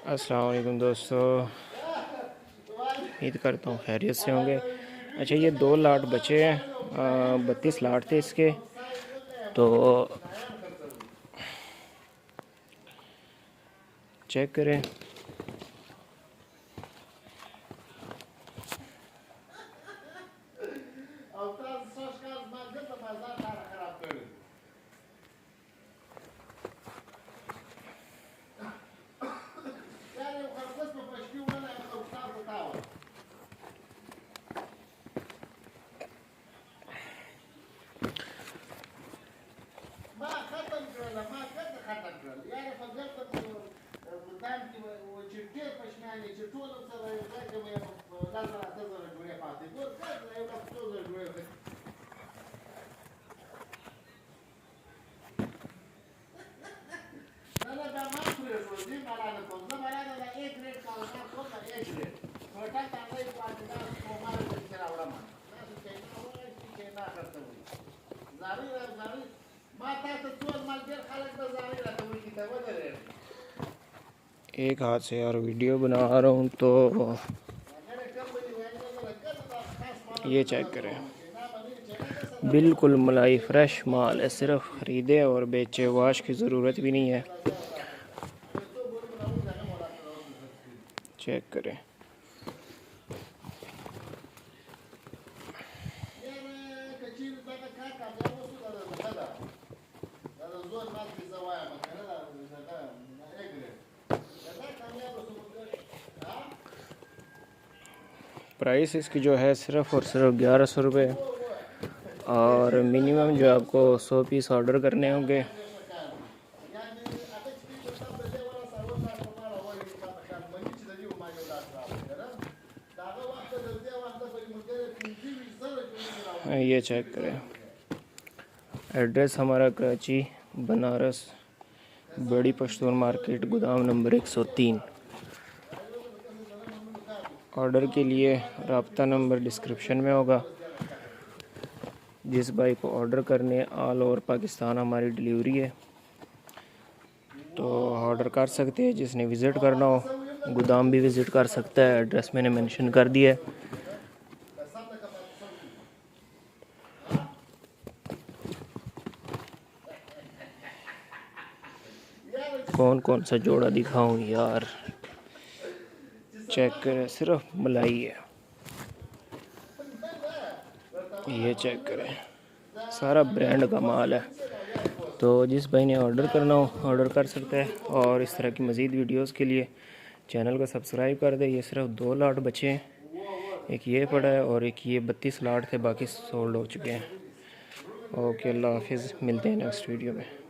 अस्सलाम वालेकुम दोस्तों, उम्मीद करता हूँ खैरियत से होंगे। अच्छा, ये 2 लाट बचे हैं, 32 लाट थे इसके। तो चेक करें। एक हाथ से यार वीडियो बना रहा हूँ तो ये चेक करें, बिल्कुल मलाई फ्रेश माल है, सिर्फ ख़रीदे और बेचे, वाश की ज़रूरत भी नहीं है। चेक करें। प्राइस इसकी जो है सिर्फ़ और सिर्फ 1100 रुपये, और मिनिमम जो आपको 100 पीस ऑर्डर करने होंगे। ये चेक करें। एड्रेस हमारा कराची बनारस बड़ी पश्तून मार्केट, गोदाम नंबर 103। ऑर्डर के लिए राब्ता नंबर डिस्क्रिप्शन में होगा। जिस भाई को ऑर्डर करने, ऑल ओवर पाकिस्तान हमारी डिलीवरी है, तो ऑर्डर कर सकते हैं। जिसने विज़िट करना हो गोदाम भी विज़िट कर सकता है, एड्रेस मैंने मेंशन कर दिया है। कौन कौन सा जोड़ा दिखाऊं यार, चेक करें, सिर्फ मलाई है। ये चेक करें, सारा ब्रांड का माल है। तो जिस भाई ने ऑर्डर करना हो ऑर्डर कर सकता है, और इस तरह की मज़ीद वीडियोस के लिए चैनल को सब्सक्राइब कर दे। ये सिर्फ 2 लाट बचे हैं, एक ये पड़ा है और एक ये 32 लाट थे, बाकी सोल्ड हो चुके हैं। ओके, अल्लाह हाफिज़, मिलते हैं नेक्स्ट वीडियो में।